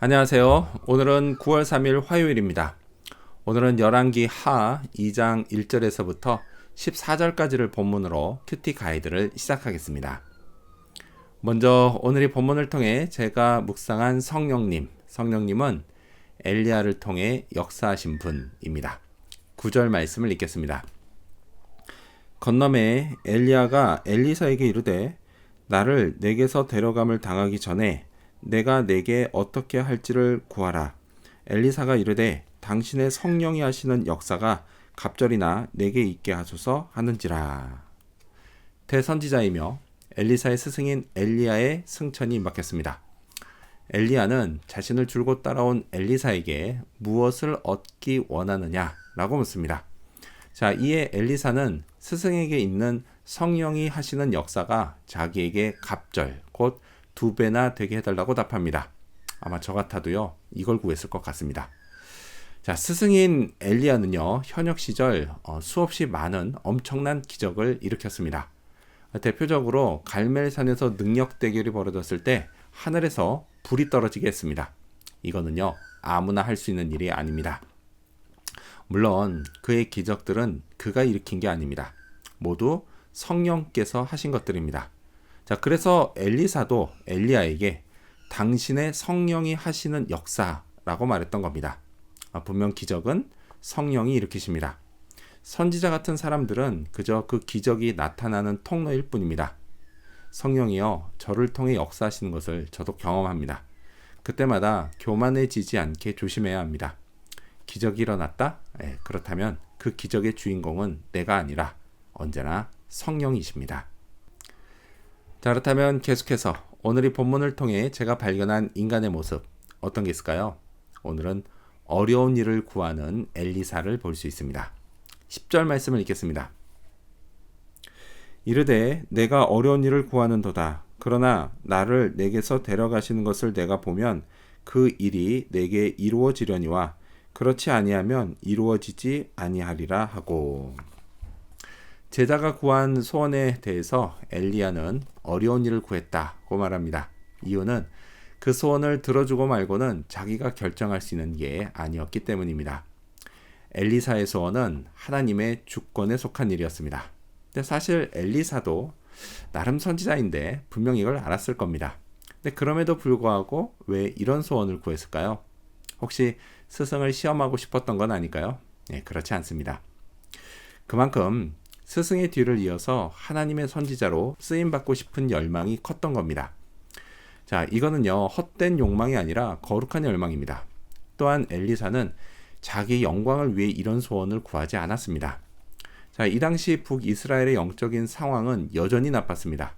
안녕하세요. 오늘은 9월 3일 화요일입니다. 오늘은 열왕기 하 2장 1절에서부터 14절까지를 본문으로 큐티 가이드를 시작하겠습니다. 먼저 오늘 이 본문을 통해 제가 묵상한 성령님은 엘리야를 통해 역사하신 분입니다. 9절 말씀을 읽겠습니다. 건너매 엘리야가 엘리사에게 이르되 나를 내게서 데려감을 당하기 전에 내가 내게 어떻게 할지를 구하라. 엘리사가 이르되 당신의 성령이 하시는 역사가 갑절이나 내게 있게 하소서 하는지라. 대선지자이며 엘리사의 스승인 엘리야의 승천이 임박했습니다. 엘리야는 자신을 줄곧 따라온 엘리사에게 무엇을 얻기 원하느냐라고 묻습니다. 자, 이에 엘리사는 스승에게 있는 성령이 하시는 역사가 자기에게 갑절, 곧 2배나 되게 해달라고 답합니다. 아마 저 같아도요, 이걸 구했을 것 같습니다. 자, 스승인 엘리야는요, 현역 시절 수없이 많은 엄청난 기적을 일으켰습니다. 대표적으로 갈멜산에서 능력 대결이 벌어졌을 때 하늘에서 불이 떨어지게 했습니다. 이거는요, 아무나 할 수 있는 일이 아닙니다. 물론 그의 기적들은 그가 일으킨 게 아닙니다. 모두 성령께서 하신 것들입니다. 자, 그래서 엘리사도 엘리야에게 당신의 성령이 하시는 역사라고 말했던 겁니다. 분명 기적은 성령이 일으키십니다. 선지자 같은 사람들은 그저 그 기적이 나타나는 통로일 뿐입니다. 성령이여 저를 통해 역사하시는 것을 저도 경험합니다. 그때마다 교만해지지 않게 조심해야 합니다. 기적이 일어났다? 그렇다면 그 기적의 주인공은 내가 아니라 언제나 성령이십니다. 자, 그렇다면 계속해서 오늘 이 본문을 통해 제가 발견한 인간의 모습 어떤 게 있을까요? 오늘은 어려운 일을 구하는 엘리사를 볼 수 있습니다. 10절 말씀을 읽겠습니다. 이르되 내가 어려운 일을 구하는도다. 그러나 나를 내게서 데려가시는 것을 내가 보면 그 일이 내게 이루어지려니와 그렇지 아니하면 이루어지지 아니하리라 하고. 제자가 구한 소원에 대해서 엘리야는 어려운 일을 구했다고 말합니다. 이유는 그 소원을 들어주고 말고는 자기가 결정할 수 있는 게 아니었기 때문입니다. 엘리사의 소원은 하나님의 주권에 속한 일이었습니다. 근데 사실 엘리사도 나름 선지자인데 분명 이걸 알았을 겁니다. 근데 그럼에도 불구하고 왜 이런 소원을 구했을까요? 혹시 스승을 시험하고 싶었던 건 아닐까요? 네, 그렇지 않습니다. 그만큼 스승의 뒤를 이어서 하나님의 선지자로 쓰임받고 싶은 열망이 컸던 겁니다. 자, 이거는요, 헛된 욕망이 아니라 거룩한 열망입니다. 또한 엘리사는 자기 영광을 위해 이런 소원을 구하지 않았습니다. 자, 이 당시 북이스라엘의 영적인 상황은 여전히 나빴습니다.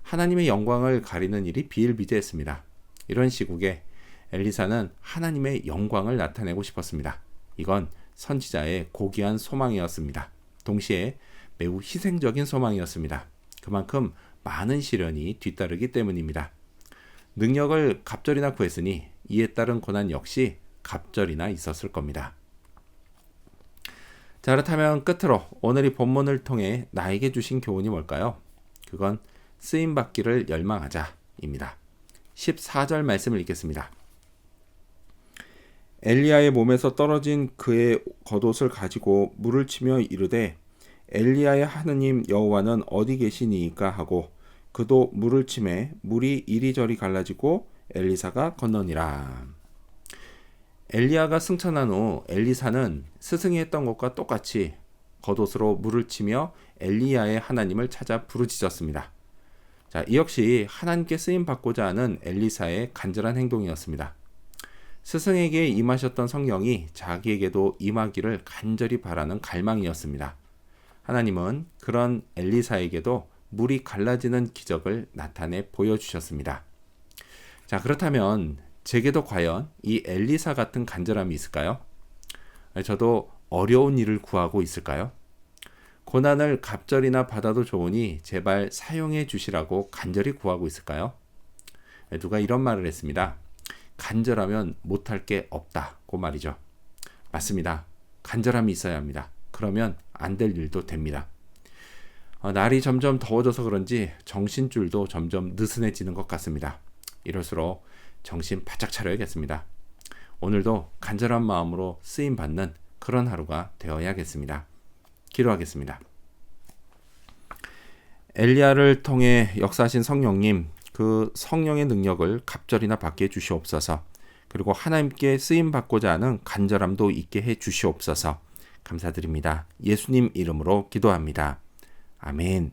하나님의 영광을 가리는 일이 비일비재했습니다. 이런 시국에 엘리사는 하나님의 영광을 나타내고 싶었습니다. 이건 선지자의 고귀한 소망이었습니다. 동시에 매우 희생적인 소망이었습니다. 그만큼 많은 시련이 뒤따르기 때문입니다. 능력을 갑절이나 구했으니 이에 따른 고난 역시 갑절이나 있었을 겁니다. 자, 그렇다면 끝으로 오늘 이 본문을 통해 나에게 주신 교훈이 뭘까요? 그건 쓰임받기를 열망하자입니다. 14절 말씀을 읽겠습니다. 엘리야의 몸에서 떨어진 그의 겉옷을 가지고 물을 치며 이르되 엘리야의 하느님 여호와는 어디 계시니이까 하고 그도 물을 치매 물이 이리저리 갈라지고 엘리사가 건너니라. 엘리야가 승천한 후 엘리사는 스승이 했던 것과 똑같이 겉옷으로 물을 치며 엘리야의 하나님을 찾아 부르짖었습니다. 자, 이 역시 하나님께 쓰임 받고자 하는 엘리사의 간절한 행동이었습니다. 스승에게 임하셨던 성령이 자기에게도 임하기를 간절히 바라는 갈망이었습니다. 하나님은 그런 엘리사에게도 물이 갈라지는 기적을 나타내 보여주셨습니다. 자, 그렇다면 제게도 과연 이 엘리사 같은 간절함이 있을까요? 저도 어려운 일을 구하고 있을까요? 고난을 갑절이나 받아도 좋으니 제발 사용해 주시라고 간절히 구하고 있을까요? 누가 이런 말을 했습니다. 간절하면 못할 게 없다고 말이죠. 맞습니다. 간절함이 있어야 합니다. 그러면 안 될 일도 됩니다. 날이 점점 더워져서 그런지 정신줄도 점점 느슨해지는 것 같습니다. 이럴수록 정신 바짝 차려야겠습니다. 오늘도 간절한 마음으로 쓰임 받는 그런 하루가 되어야겠습니다. 기도하겠습니다. 엘리야를 통해 역사하신 성령님, 그 성령의 능력을 갑절이나 받게 해 주시옵소서. 그리고 하나님께 쓰임 받고자 하는 간절함도 있게 해 주시옵소서. 감사드립니다. 예수님 이름으로 기도합니다. 아멘.